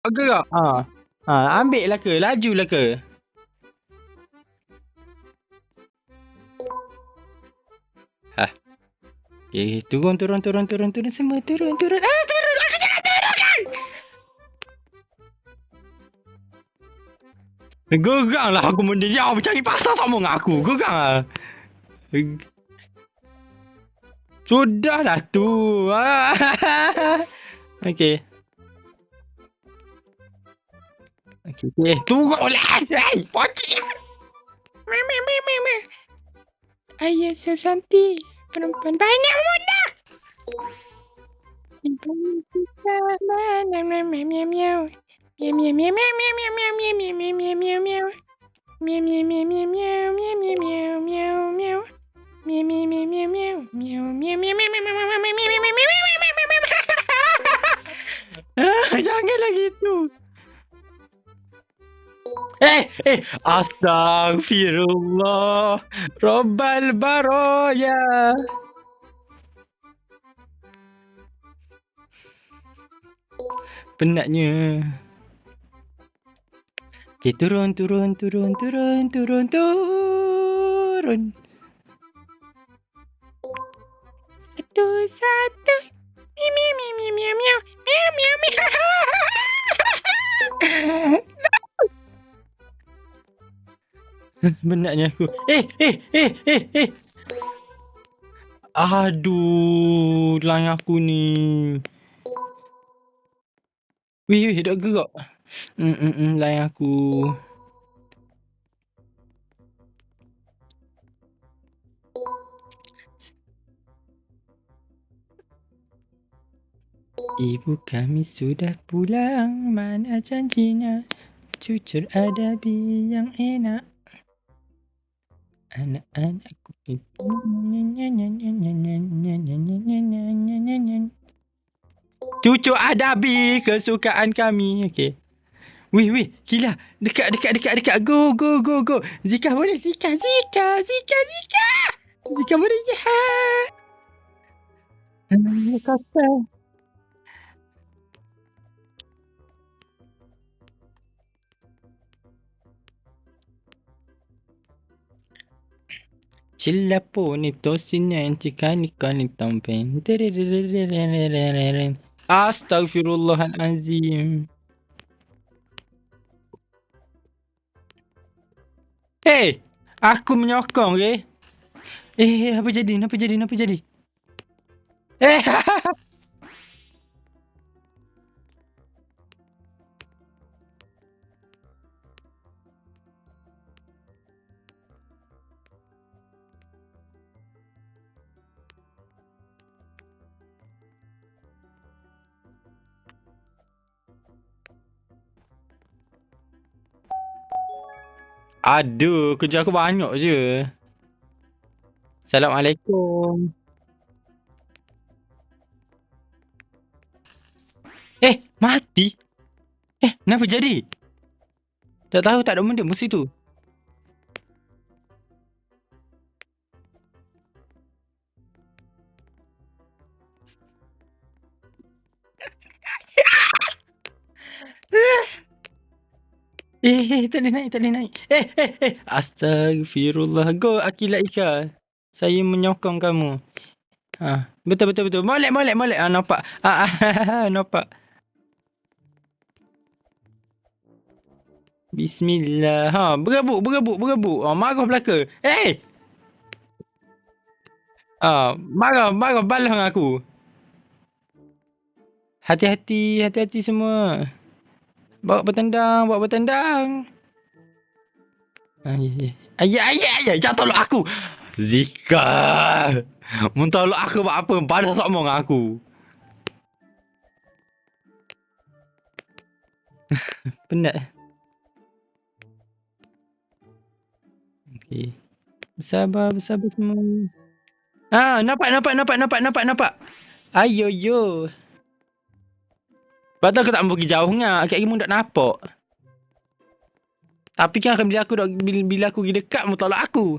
Gerak. Ambil lah ke? Laju lah ke? Okay, turun semua. Turun. Turun. Aku jangan turunkan! Gerang lah aku benda ni. Awak cari pasal sama dengan aku. Gerang lah. Sudahlah tu. Okay. Turun lah. Pocik. Mama. Ayah so cantik. Perempuan banyak muda. Janganlah gitu. Astaghfirullah. Rabbal baraya. Penatnya. Okay, turun. Satu. Miau. Benarnya aku. Aduh, line aku ni. Wih, dah gerak. Line aku. Ibu kami sudah pulang, mana janjinya? Cucur adabi yang enak. Anak-anakku itu. Cucur adabi kesukaan kami. Okay. Wih, gila. Dekat. Go. Zika boleh. Zika boleh. Ya. Kata. Cillapone tosine antikani tampen. Astaghfirullahalazim. Aku menyokong apa jadi? Aduh, kerja aku banyak je. Assalamualaikum. Mati? Kenapa jadi? Tak tahu, tak ada benda musuh tu. Tak boleh naik. Astaghfirullah. Go Akila Ika. Saya menyokong kamu. Betul. Molek. Nampak. Nampak. Bismillah. Berabuk. Marah belaka. Marah balas dengan aku. Hati-hati semua. Bawa bertendang. Ayah, jangan tolak aku. Zika. Mun tolak aku buat apa? Panas sama dengan aku. Penat. Okay. Bersabar semua. Nampak. Ayo. Patut aku tak mau pergi jauh ngak. Kak Imu tak nampak. Tapi kan bila aku pergi dekat mu tolak aku.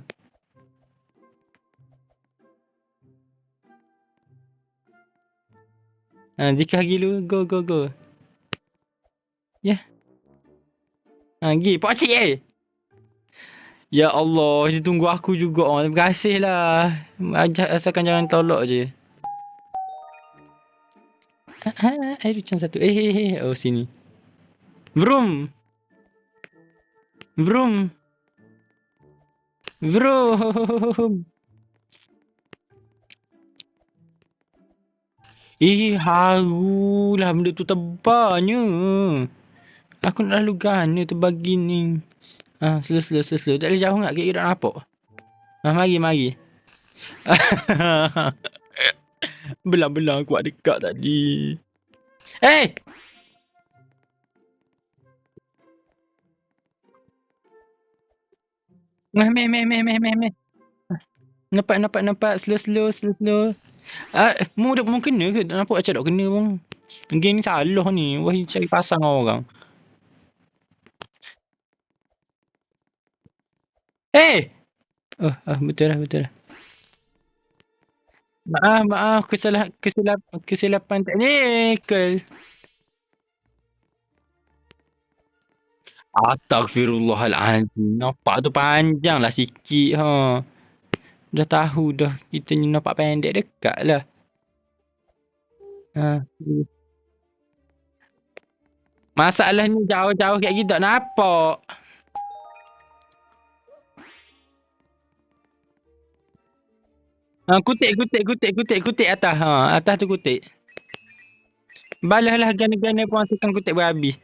Zika pergi dulu. Go. Ya. Gi, pakcik Ya Allah, dia tunggu aku juga. Terima kasih lah. Asalkan jangan tolak je. Air hujan satu. Oh, sini. Vroom. Vroom. Vroom. Harulah benda tu tebalnya. Aku nak lalu gana terbagi ni. Slow. Tak boleh jauh tak? Kira tak nampak. Mari. Belang-belang aku buat dekat tadi. Hey! Meh. Nampak. Slow. Mu kena ke? Tak nampak macam tak kena pun. Game ni salah ni. Wah, cari pasang orang. Hey! Betul lah. Maaf. Kesilapan teknikal. Astaghfirullahaladzim. Nampak tu panjang lah sikit. Dah tahu dah. Kita ni nampak pendek dekat lah. Masalah ni jauh-jauh kat kita tak nampak. Kutik atas. Atas tu kutik. Balas lah gana-gana pun asalkan kutik berhabis.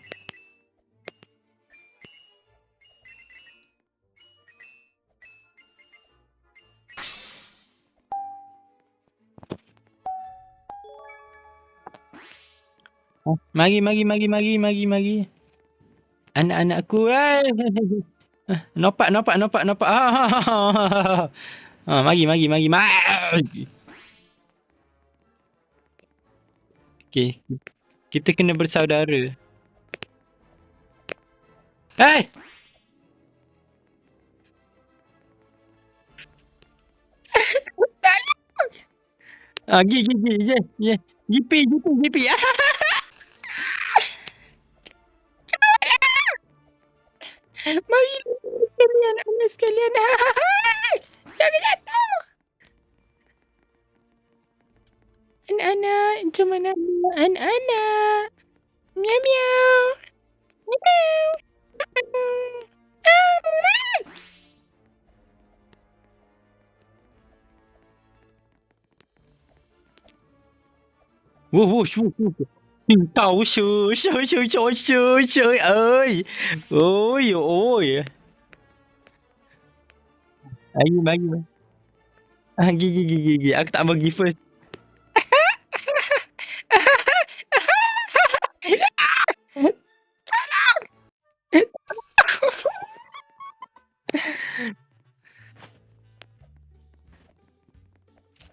Mari. Anak-anakku. Nampak. Mari. Okay. Kita kena bersaudara. Hey! Gi. GP. Mari anak-anak sekalian. Jangan jatuh. Anak-anak, jom anak-anak. Miau. Wow. Tao sơ ơi. Ôi. Mari. Gi. Aku tak bagi first.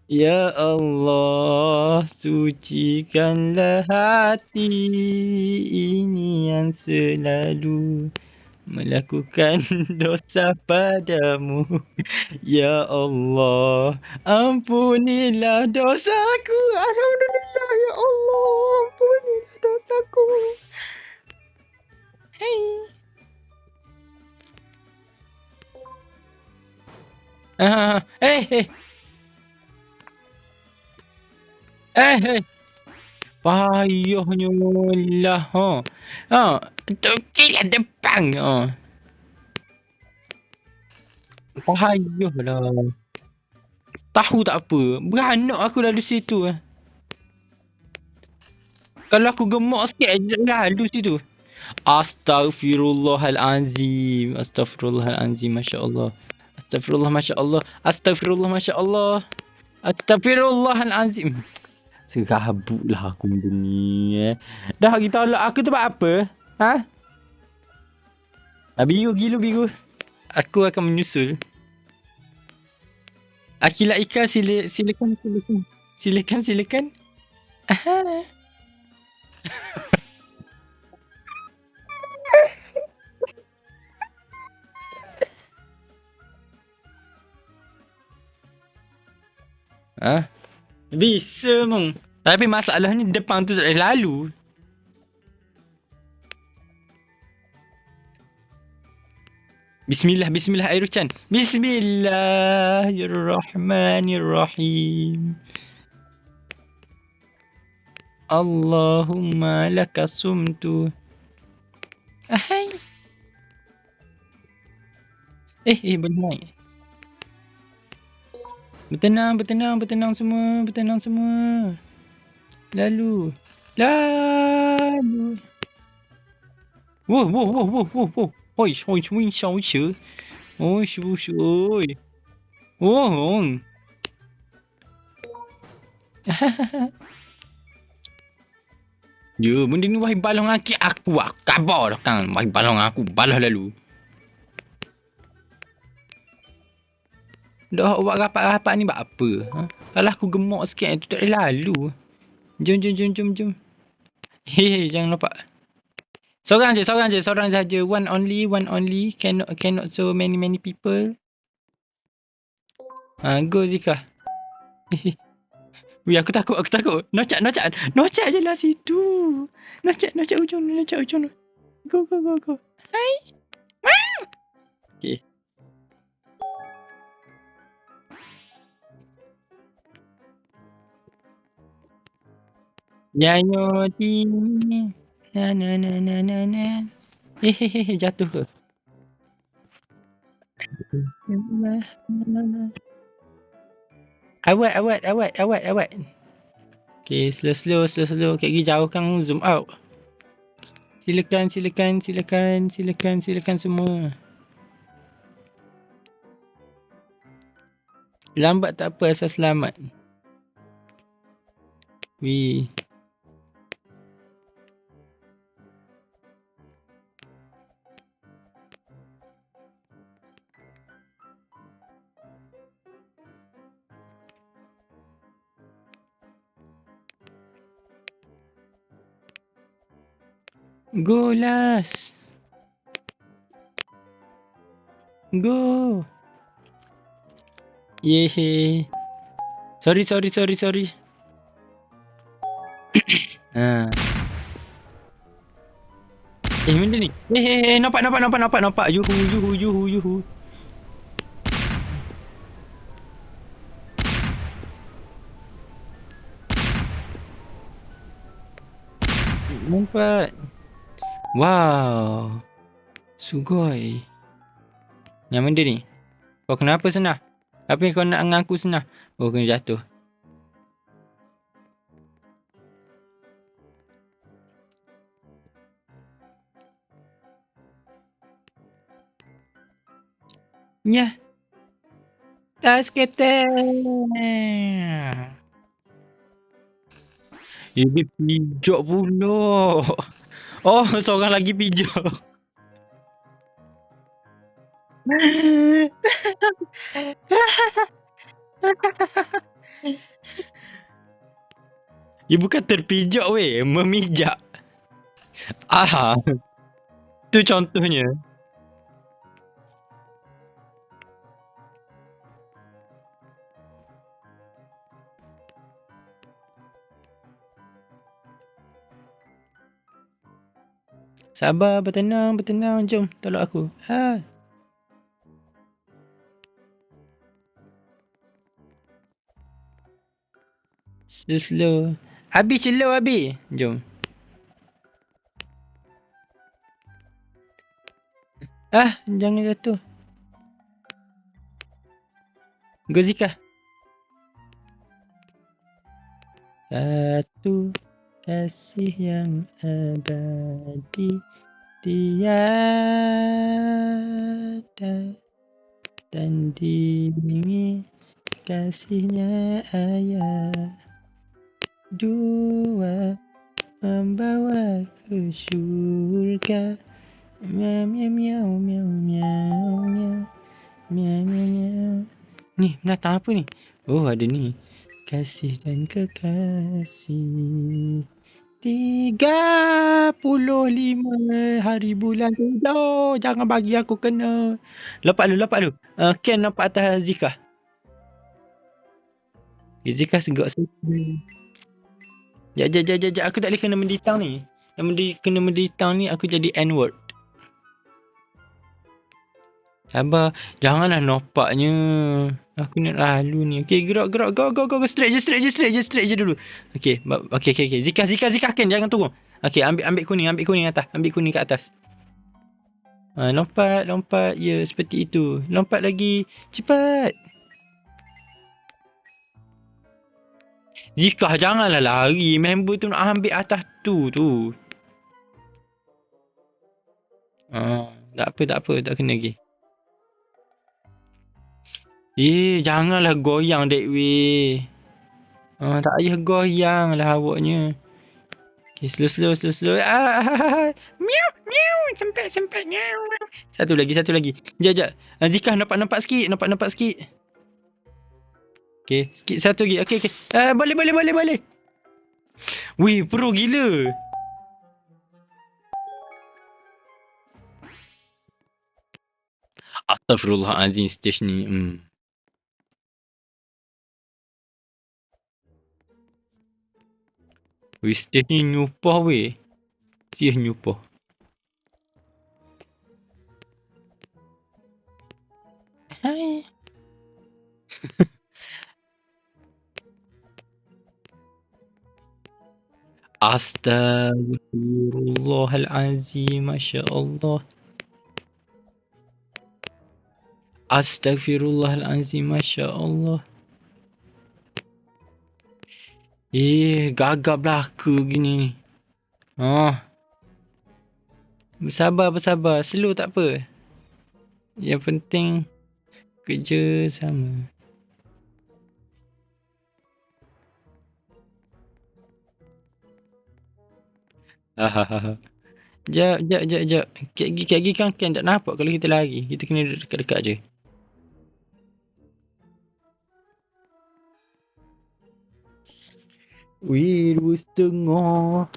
Ya Allah, sucikanlah hati ini yang selalu melakukan dosa padamu. Ya Allah, ampunilah dosaku. Alhamdulillah, ya Allah, ampunilah dosaku. Hey. Payahnya lah. Tokilah depan. Payah lah. Tahu tak apa. Beranak aku lalu situ. Kalau aku gemuk sikit, lalu situ. Astaghfirullahalazim. Masya Allah. Astaghfirullahalazim. Serabut lah aku benda ni. Dah bagi tolak aku tu buat apa? Biru. Aku akan menyusul. Akilah Ika silakan. Bisa mong. Tapi masalahnya depan tu tak boleh lalu. Bismillah, bismillah air hujan. Bismillahirrahmanirrahim. Allahumma laka sumtu. Ahai. Boleh naik. Bertenang, bertenang, bertenang semua, bertenang semua. Lalu. Lalu. Wow, wow, wow, wow, wow, wow. Hoi, hoi, hoi, hoi, hoi. Oi, shu, shu, oi. Oh. Ya, benda ni wahai balong aki aku kabar dah kan. Wahai balong aku balah lalu. Dah buat rapat-rapat ni buat apa? Ha? Kalau aku gemuk sikit tu tak boleh lalu. Jom, jom, jom, jom, jom. Hei, jangan lupa. Seorang je, seorang saja. One only. Cannot so many people. Go Zika. Wih, aku takut. Nocak je lah situ. Nocak ujung. Go. Hai. Okay. Nyanyo tini. Na. Hehehe, jatuh ke? Awat. Okay, slow. Kek lagi jauh kan zoom out. Silakan semua. Lambat tak apa asal selamat. Wih. Go last. Go. Yehe. Sorry. Benda ni. Nampak. Yuhu. Nampak. Wow. Sugoi. Yang benda ni. Kau kenapa senah? Apa yang kau nak dengan aku senah? Oh, kena jatuh. Ya. Tas kete. Dia pijak pula. Oh, seorang lagi pijak. Dia bukan terpijak weh, memijak. Tu contohnya. Sabar, bertenang. Jom, tolong aku. Slow. Abi, slow Abi. Jom. Jangan jatuh. Go Zika. Satu kasih yang abadi tiada tandingi kasihnya ayah. Dua membawa ke syurga. Miau. Ni binatang apa ni? Oh, ada ni. Kasih dan kekasih. 35 hari bulan tidur. Jangan bagi aku kena. Lepak lu. Ken nampak atas Zika. Zika segak sikit. Jap. Aku tak boleh kena menditang ni. Yang kena menditang ni aku jadi N-word. Sabar. Janganlah nompaknya. Aku nak lalu ni. Okay, gerak. Go. Straight je dulu. Okay, okay. Zika, Ken. Jangan turun. Okay, ambil kuning atas. Ambil kuning kat atas. Lompat. Ya, seperti itu. Lompat lagi. Cepat. Zika, janganlah lari. Member tu nak ambil atas tu. Tak apa. Tak kena lagi. Janganlah goyang that way. Tak payah goyang lah awaknya. Okay, slow. Miau. Sempit. Miau. Satu lagi. Sekejap. Zika, nampak sikit. Okay, sikit satu lagi. Okay. Boleh. Wih, pro gila. Astaghfirullahaladzim stage ni. Wih, stage ni nyupah weh. Serius nyupah. Hai. Astaghfirullahaladzim. Masya Allah. Astaghfirullahalazim, Masya Allah. Gagap belaka gini. Bersabar. Slow tak apa. Yang penting kerja sama. Hahaha. Jap. Kek lagi kan tak nampak kalau kita lari. Kita kena duduk dekat-dekat je. Wih, 2.5.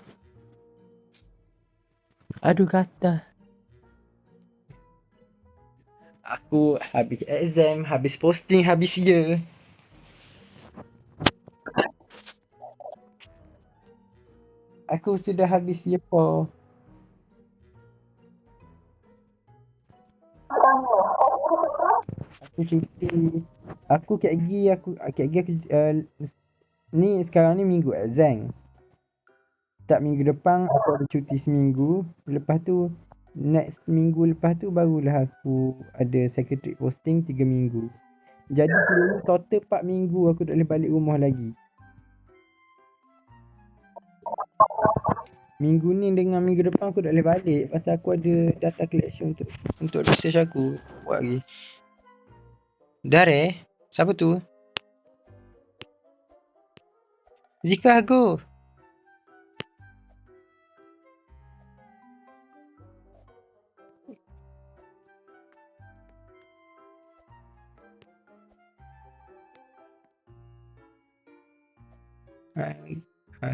Aduh kata. Aku habis exam, habis posting, habis year. Aku sudah habis year 4. Aku cuti. Aku ni sekarang ni minggu exam. Tak minggu depan aku ada cuti seminggu. Lepas tu next minggu lepas tu barulah aku ada secretary posting 3 minggu. Jadi total 4 minggu aku tak boleh balik rumah lagi. Minggu ni dengan minggu depan aku tak boleh balik pasal aku ada data collection untuk research aku buat lagi. Dare? Siapa tu? Zika go.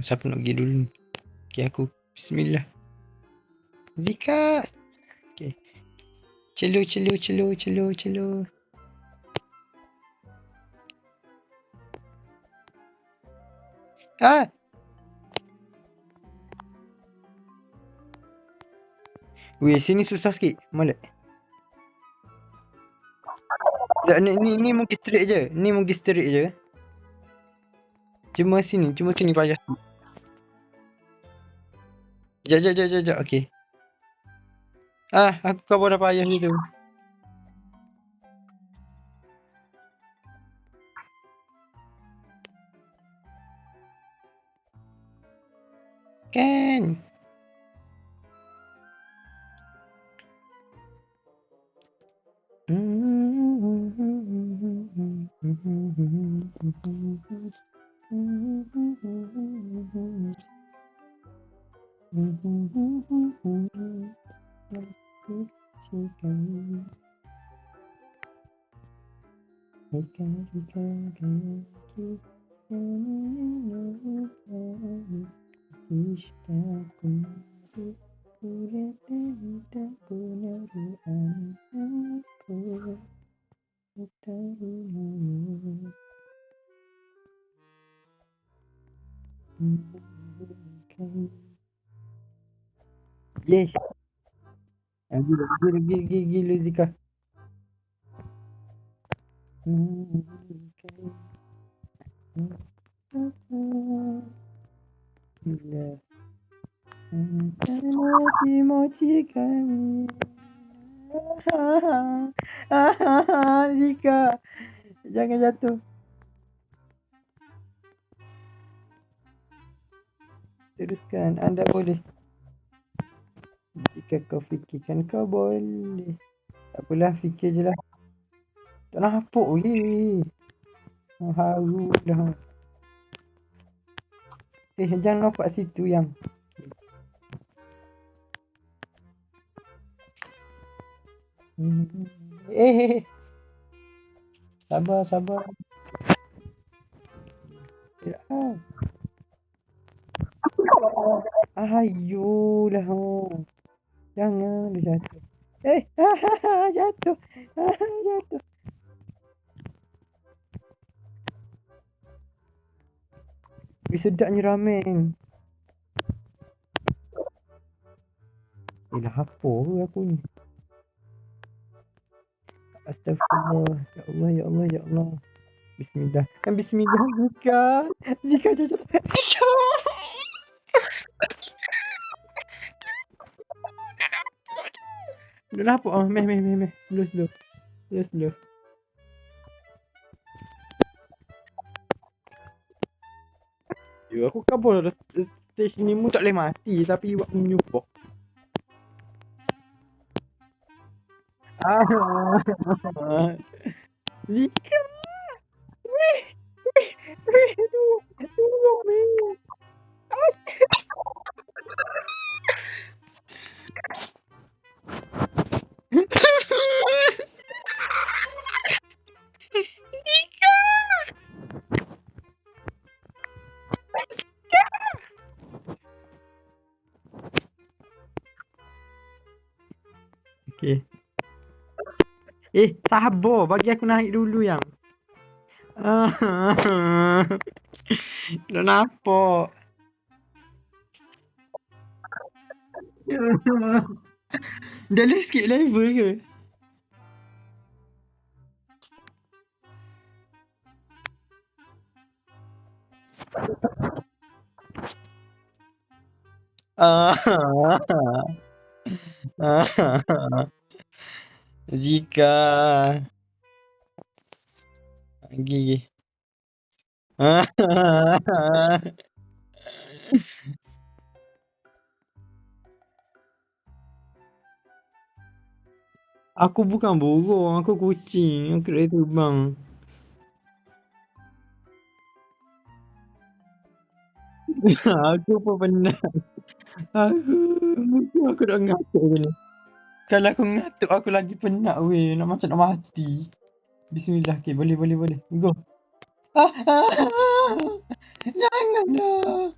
Siapa nak pergi dulu ni? Okay, aku. Bismillah. Zika. Okay. Celo. Weh, sini susah sikit. Molek. Ni mungkin straight je. Cuma sini payah. Sekejap. Okay. Aku cover dah payah gitu. Kan. Yes. Gila Zika. Bila mochi-mochi kami. Jika jangan jatuh. Teruskan, anda boleh. Jika kau fikirkan kau boleh. Tak apalah, fikir je lah. Tak nampak weh. Haru dah. Jangan nampak situ yang. Sabar, sabar. Ayolah. Jangan dia jatuh. Jatuh. Jatuh. Sedapnya ramen. Dah apa aku ni? Astagfirullah. Ya Allah, ya Allah, ya Allah. Bismillah. Bismillah. Jika jatuh. Dah nampak ah, meh. Slow. Ya, aku kabur dah. Stage ni mu tak boleh mati tapi buat menyumpah. Zika. Weh. Tunggu weh. Okay. Sabar. Bagi aku naik dulu yang. Dah nampak. Dah left sikit level ke? Jika Gigi. Aku bukan burung, aku kucing. Aku nak terbang. Aku pun penat. Aku dah ngatuk je ni. Kalau aku ngatuk, aku lagi penat weh. Macam nak mati. Bismillah. Okay, boleh. Go. Janganlah.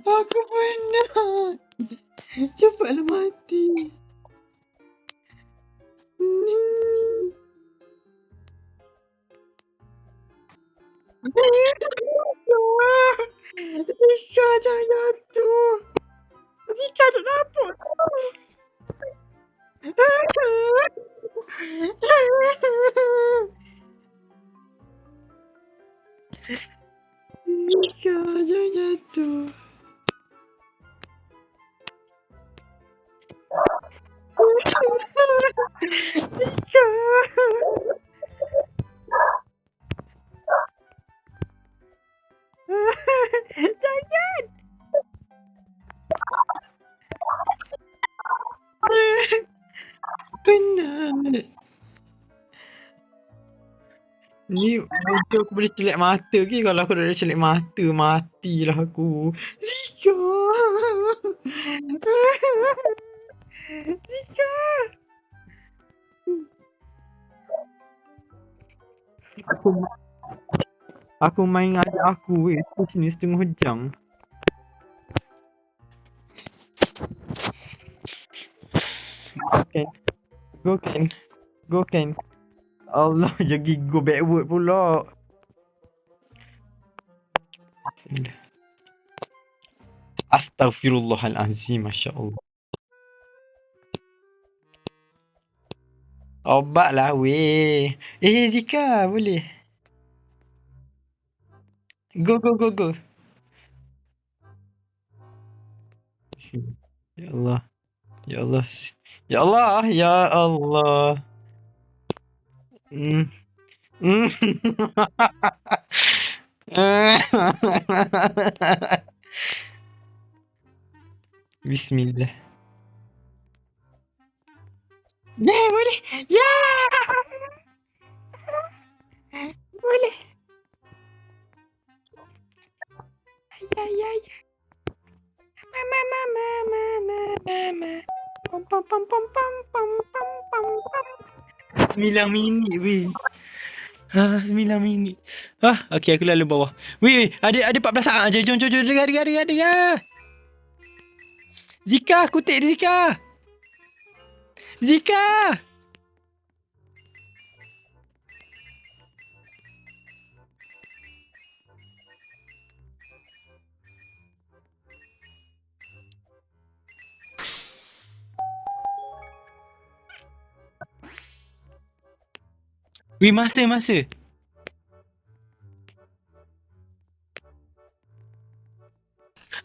Aku penat. Cepatlah mati. Rika jangan jatuh. Rika tak nampak. Rika jangan jatuh. Rika. Jangan. Penat. Ni mungkin aku boleh celak mata ke? Kalau aku dah celak mata, matilah aku. Zika. Zika. Aku main ajak aku weh. Aku sini setengah jam. Go Ken. Allah, jadi go backward pula. Astaghfirullahalazim, masya-Allah. Obat lah weh. Zika boleh. Go go go go. Ya Allah. Ya Allah. Ya Allah. Ya Allah. Hmm. Hmm. Bismillah. Ya boleh. Ya. Boleh. Ya ya ya. Mama mama mama mama. Pom pom pom pom pom pom pom pom pom. 9 minit weh. 9 minit. Okey aku lalu bawah. Weh, ada 14 saat je. Jom dengar. Zika, kutik dia Zika. Zika. Weh, masa.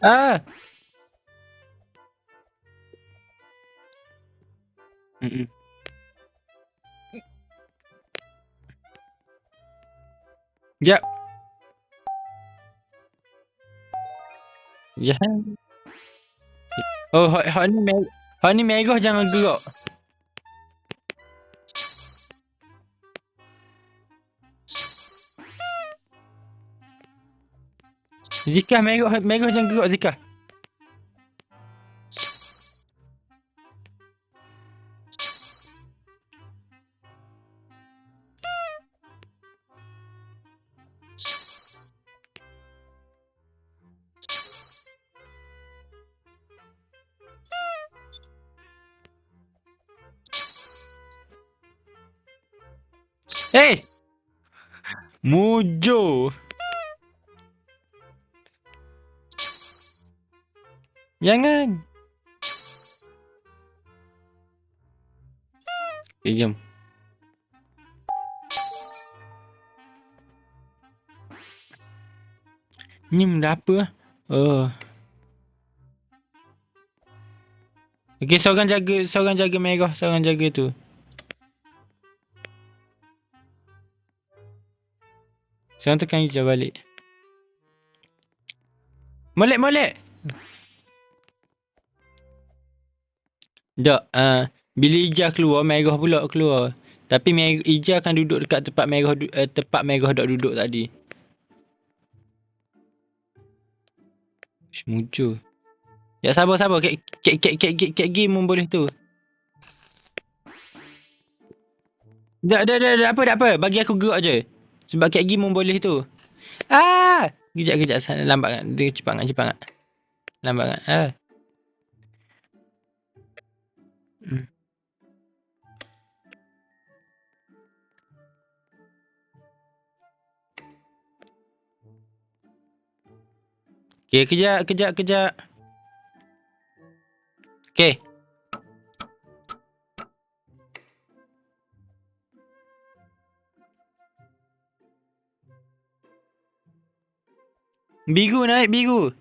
Ah. Mm-mm. Jap. Ya. Oh, hak ni merah jangan gerak. Zika merah jangan gerak Zika. Mujo. Jangan. Jom. Ni benda apa lah? Oh. Okey, seorang jaga merah, seorang jaga tu. Seorang tekan hijau balik. Molek. Tak, bila hijau keluar, merah pula keluar. Tapi hijau akan duduk dekat tempat merah duduk tadi. Muncul. Ya sabar. Kat game pun boleh tu. Tak apa. Bagi aku gerak je. Sebab kat game pun boleh tu. Kejap. Lambat kan. Dia cepat kan. Lambat kan. Okay, kejap. Okay. Biru naik, biru.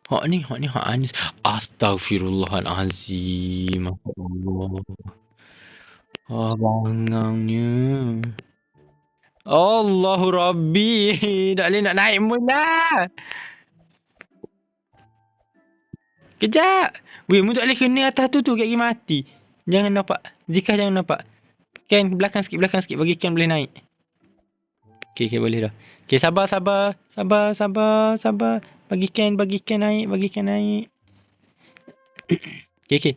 Hak ni Anis. Astaghfirullahalazim. Allah. Bangangnya. Allahu Rabbi. Tak boleh nak naik pun lah. Kejap. Weh, mu tak boleh kena atas tu kat gigi mati. Jangan nampak. Zika jangan nampak. Ken, belakang sikit. Bagi Ken boleh naik. Okay, boleh dah. Okay, sabar. Bagi Ken naik. Okay. Okay.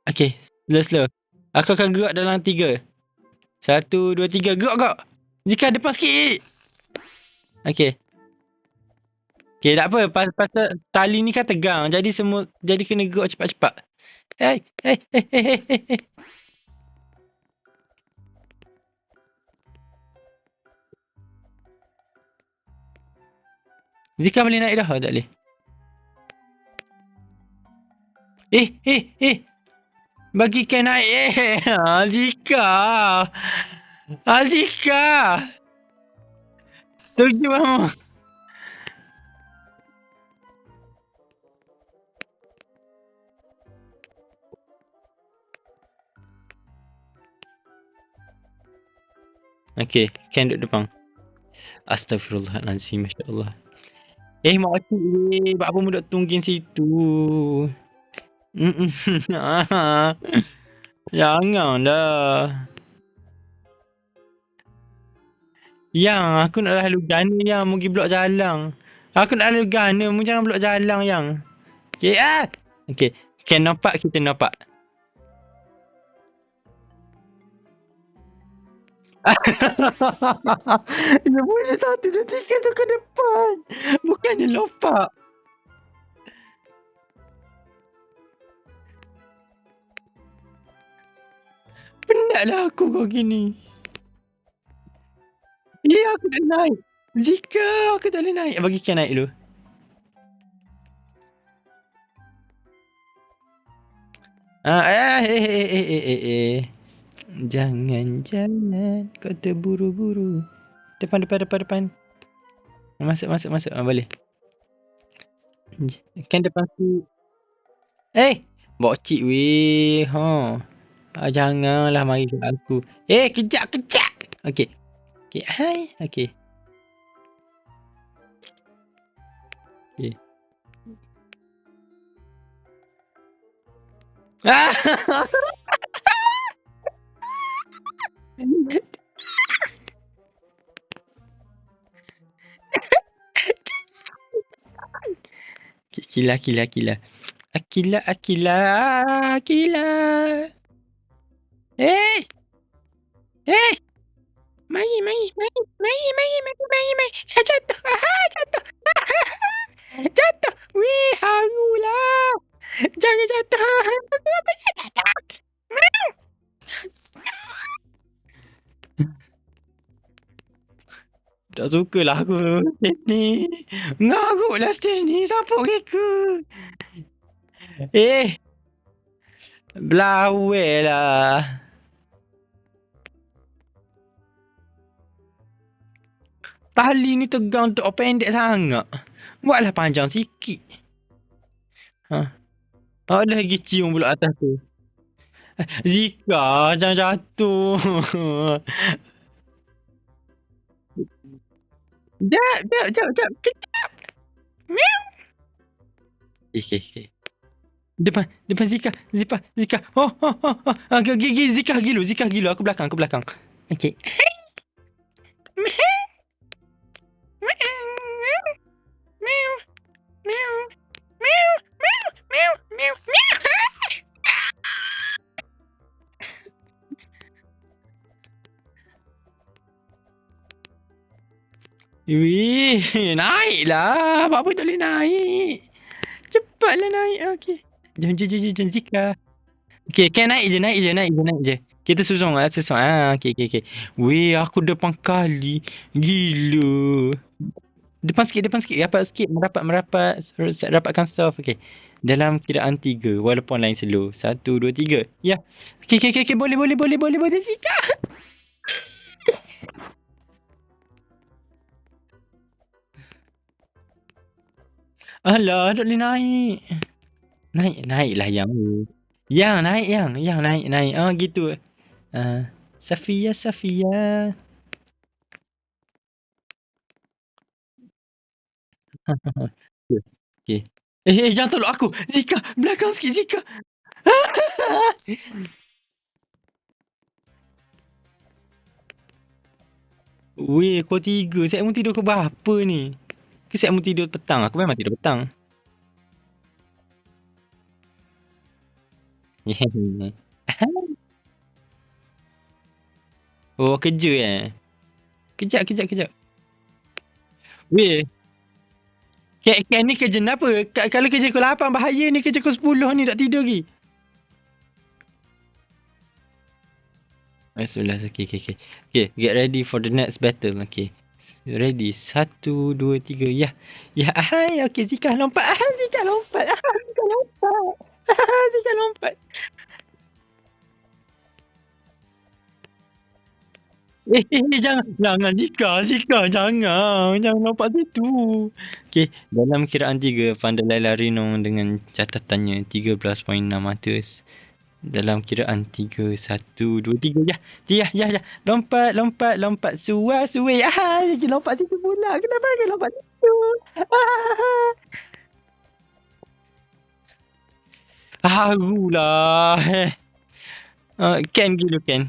Okay, slow. Aku akan gerak dalam 3. 1, 2, 3. Gerak. Zika depan sikit. Okay, Okay, tak apa. Pasal tali ni kan tegang. Jadi kena gerak cepat-cepat. Hey, hey, hey, hey, hey, hey, hey. Zika boleh naik dah? Tak boleh. Eh. Bagi Ken naik. Zika. Zika. Tuju kamu. Okay, Ken duduk depan. Astaghfirullahaladzim, Masya Allah. Makcik weh. Buat apa mu duduk tungguin situ? Jangan dah. Yang, aku nak lalu gana yang. Mu pergi blok jalan. Aku nak lalu gana. Mu jangan blok jalan yang. Okay, Okay, Ken nampak, kita nampak. Dia punya 1, 2, 3 tu ke depan. Bukannya lompat. Penatlah aku kau gini. Aku tak boleh naik. Zika, aku tak boleh naik. Bagi Ken naik dulu. Jangan jalan, kau terburu-buru. Depan. Masuk. Boleh. Kan depan tu. Bokcik weh. Janganlah mari ke aku. Kejap. Okay. Hai. Okay. Akila. Mari. Jatuh. Jatuh. Weh, harulah. Jangan jatuh. Tak sukalah aku stage ni. Ngarutlah stage ni. Siapa reka? Belawai lah. Tali ni tegang tu pendek sangat. Buatlah panjang sikit. Ada lagi cium pula atas tu. Zika, jangan jatuh. Jap. Kejap. Meow. Okay. Depan Zika. Okay, Zika gilu. Aku belakang. Okay. Wih, naiklah. Apa tak boleh naik? Cepatlah naik. Okay. Jom Zika. Okay, naik je. Kita susung lah. Okay. Weh, aku depan kali. Gila. Depan sikit. Rapat sikit. Rapatkan soft. Okay. Dalam kiraan 3. Walaupun lain slow. 1, 2, 3. Ya. Okay. Boleh. Zika. Alah, tak boleh naik. Naiklah yang. Yang naik. Gitu. Safia. Okay. Jangan tolak aku. Zika, belakang sikit Zika. Weh, kau 3. Siap mu tidur ke berapa ni? Ke siap mu tidur petang? Aku memang tidur petang. Oh, kerja Kejap. Weh, Ken ni kerja apa? Kalau kerja pukul 8 bahaya ni, kerja pukul 10 ni tak tidur lagi. Bismillah. Okay, get ready for the next battle. Okay. Ready. 1, 2, 3. Ya. Ya, ahai. Okay, Zika lompat. Zika lompat. Zika lompat. Zika lompat. Jangan Zika, jangan lompat situ. Okay, dalam kiraan 3, pandai lari Rinong dengan catatannya 13.600. Dalam kiraan 3, 1, 2, 3. Ya. Lompat. Suai. Lagi lompat situ pula. Kenapa lagi lompat situ? Harulah. Ken gitu, Ken.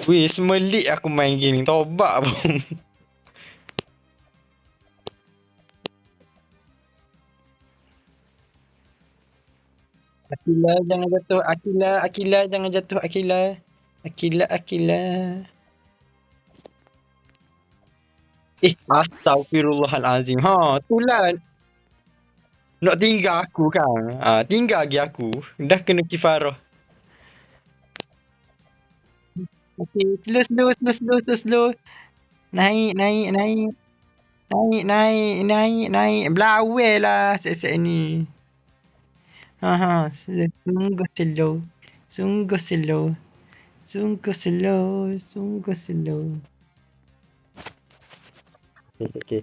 Weh, semelik aku main game ni. Tobat pun. Akila jangan jatuh. Akila jangan jatuh. Akila. Astaghfirullahalazim. Itulah. Nak tinggal aku kan. Tinggal lagi aku. Dah kena kifarah. Okay, slow. Naik. Belawai lah set-set ni. Sungguh slow. Okay.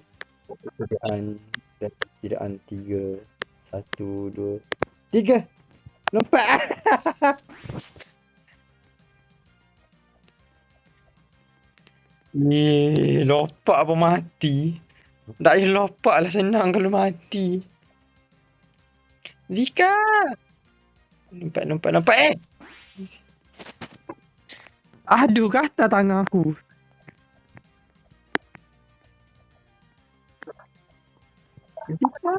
Kiraan 3. 1, 2, 3. Lompat. Lompat apa mati? Tak payah lompat lah, senang kalau mati. Zika! Lompat. Aduh, gatal tangan aku. Zika!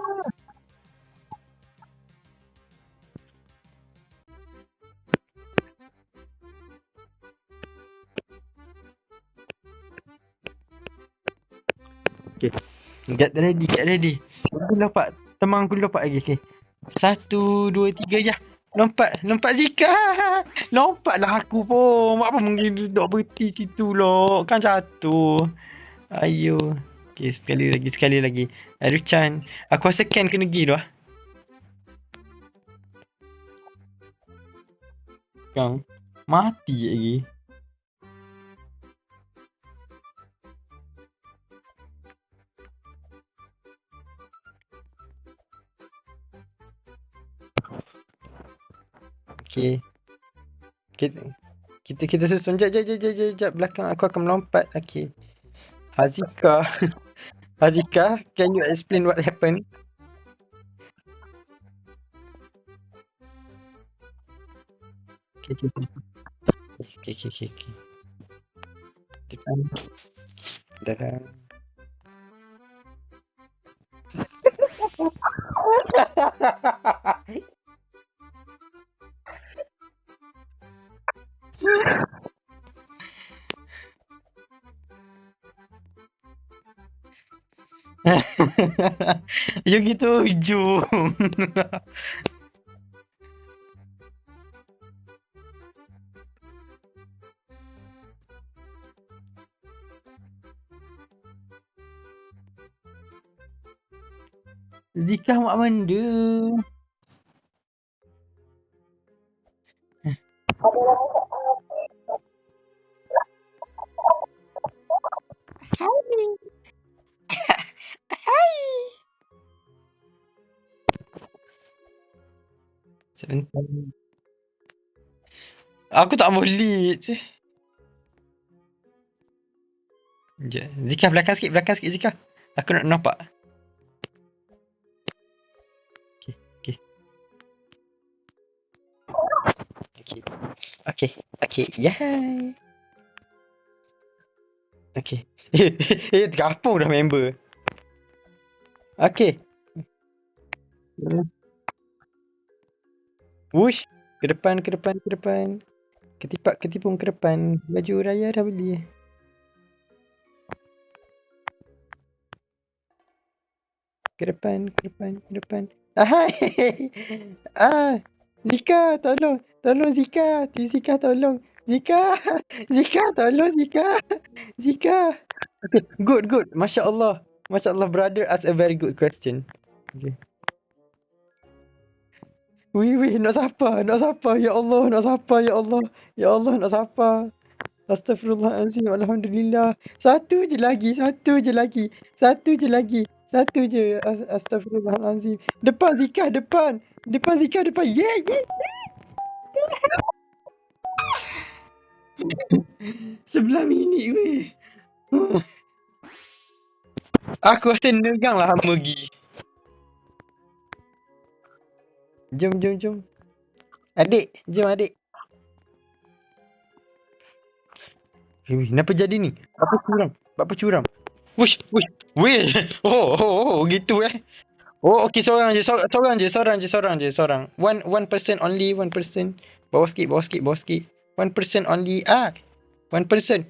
Okay. Get ready. Aku lompat. Teman aku lompat lagi. Okay. 1, 2, 3. Ya. Lompat Zika. Lompatlah aku pun. Mak apa mungkin duduk berhenti situ loh. Kan jatuh. Ayo. Okay, sekali lagi. Aruchan. Aku rasa Ken kena pergi tu lah. Kang. Mati lagi. Okay. Kita susun. Jap. Belakang aku akan melompat. Okay. Hazika, can you explain what happened? Okay. Dah. You gitu hujung. Zika mak benda. Sebentar. Aku tak boleh. Zika belakang sikit Zika. Aku nak nampak. Okay. Yay. Okay. Tergapung dah member. Okay. Wush. Ke depan. Ketipung ke depan. Baju raya dah beli. Ke depan, ke depan, ke depan. Hai! Zika, tolong. Tolong Zika. Zika, tolong. Zika! Zika, tolong Zika! Zika! Okay, good, good. Masya Allah. Masya Allah, brother asked a very good question. Okay. Wih, nak siapa? Nak siapa? Ya Allah, nak siapa? Ya Allah. Ya Allah, nak siapa? Astaghfirullahalazim. Alhamdulillah. Satu je lagi. Satu je lagi. Satu je lagi. Satu je. Astaghfirullahalazim. Depan Zika, depan. Depan Zika, depan. Yeah, yeah. 11 minit weh. Aku rasa negang lah hama pergi. Jom, jom, jom. Adik, jom adik. Kenapa jadi ni? Apa curang? Apa curang? Wush, wush. Weh. Oh, gitu eh. Oh, okey, seorang je. One person only, one person. Bawa sikit. One person only. 1 person.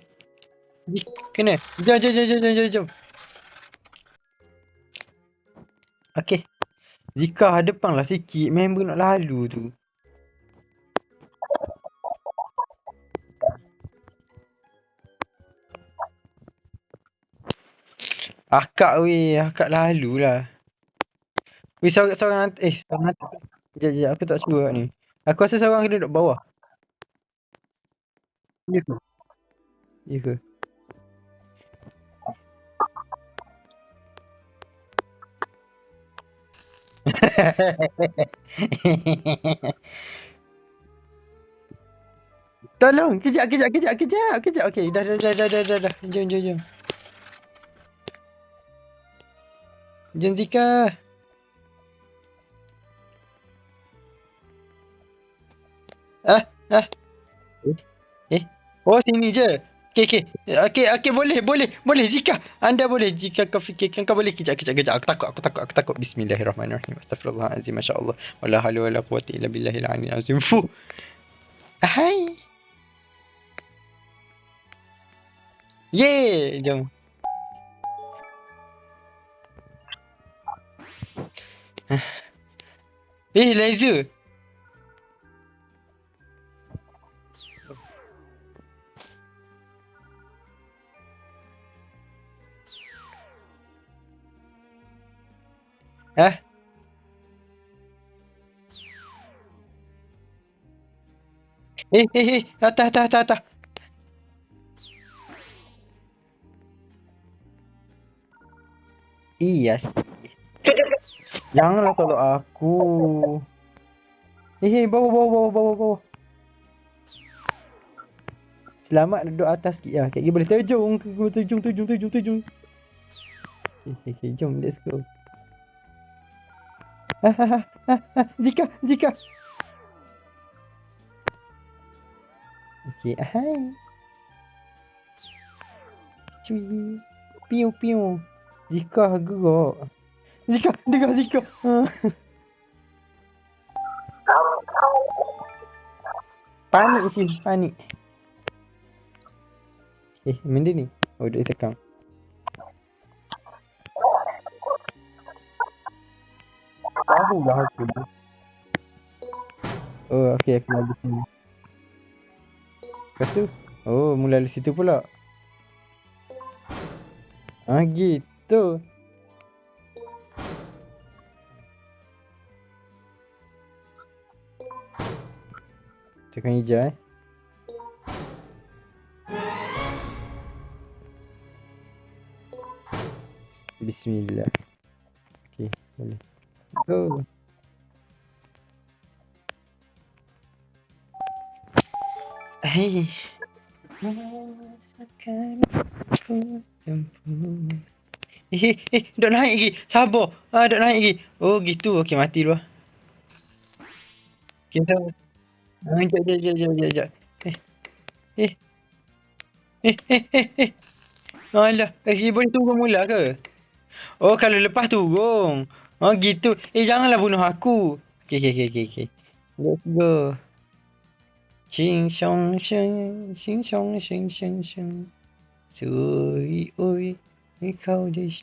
Kena. Jom. Okey. Zika depan lah sikit. Member nak lalu tu. Akak lalu lah. Weh, seorang Sekejap, aku tak suruh ni. Aku rasa seorang kena duduk bawah. Ya ke? Ya ke? Tolong, kejap. Okey, dah. Jom. Jom Zika. Oh, sini je. Okey, boleh Zika. Anda boleh. Jika kau fikirkan kau boleh. Kejap. Aku takut. Bismillahirrahmanirrahim. Astaghfirullahalazim. Masya-Allah. Wala haula wala quwwata illa billahil aliyyil azim. Fuh. Hai. Yeay, jom. Laser. Atas. Iya sih. Janganlah tolong aku. Bawah. Selamat duduk atas sikit lah. Kak boleh terjung. Okay, jom, let's go. Zika. Okay, hai. Cui. Piu. Zika gerak. Zika. Panik. Benda ni. Oh, dia tekan. Tahu lah aku. Oh, okey, aku lalu sini. Lepas tu? Oh, mula dari situ pula. Gitu. Tekan hijau Bismillah. Okey, boleh. Go. Hei. Masakan ku tempuh. Dok naik lagi. Sabar. Dok naik lagi. Oh, gitu. Okey, mati dulu. Okey, sabar. Sekejap. Alah, boleh turun mula ke? Oh, kalau lepas turun. Oh, gitu. Janganlah bunuh aku. Okey. Let's go. Xing xiong sheng. Sui ui. Kau dish.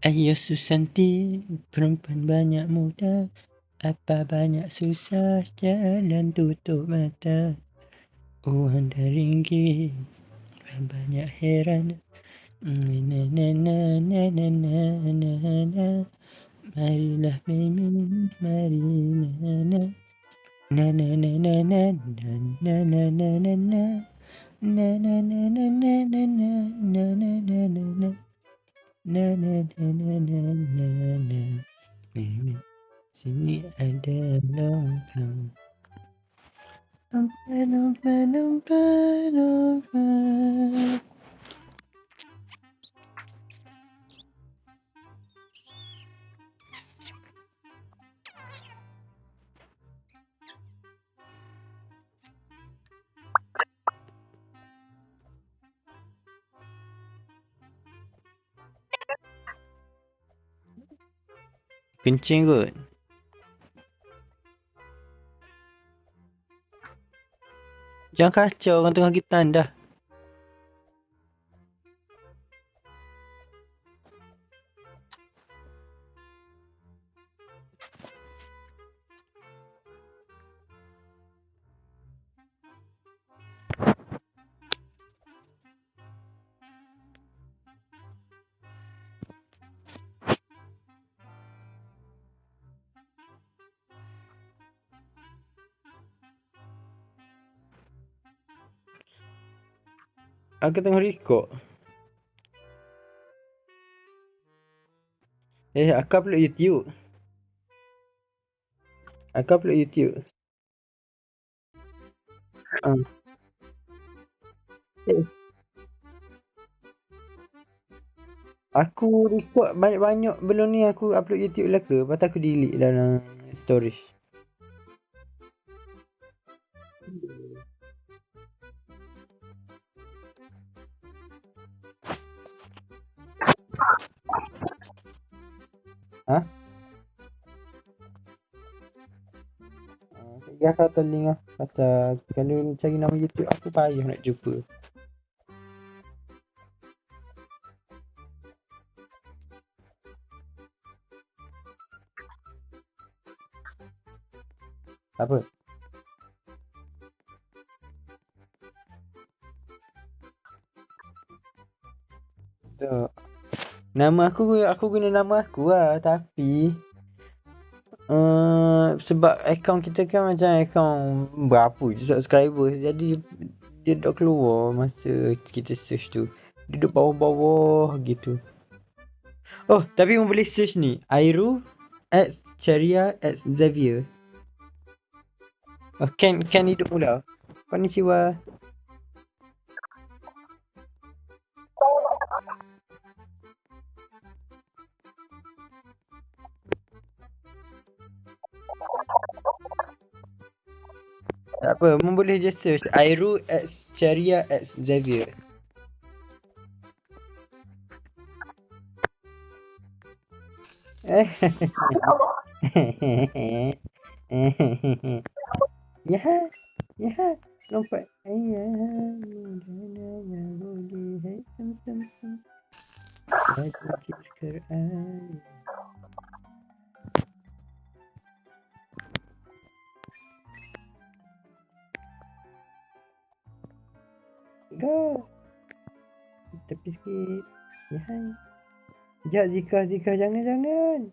Ayo Susanti, perempuan banyak muda. Apa banyak susah, jalan tutup mata. Uang dah ringgit, banyak heran. Na na na na na na na na. Marilah Mimi, mari na na. Na na na na na na na na na na na. Na na na na na na na na na na na na. Na na na na na na na. Sini ada longkang. Lompat, lompat, lompat, lompat. Kencing kot. Jangan kacau orang tengah gitan dah. Aku tengah record. Aku upload YouTube. Aku upload YouTube. Aku record banyak-banyak belum ni aku upload YouTube lah ke. Lepas tu aku delete dalam storage. Ha? Ya aku akan link lah. Pasal kalau cari nama YouTube aku payah nak jumpa. Apa? Tu. Nama aku guna nama aku lah. Tapi sebab akaun kita kan macam akaun berapa je subscriber. Jadi dia tak keluar masa kita search tu. Dia duduk bawah-bawah gitu. Oh, tapi mu boleh search ni. Airu X Ceria X Xavier. Oh, Ken hidup mula. Konnichiwa. Tak apa, mu boleh just search Airu X Ceria X Xavier. Ya, lompat. Boleh. Dah. Tepi sikit. Ya. Sekejap Zika jangan.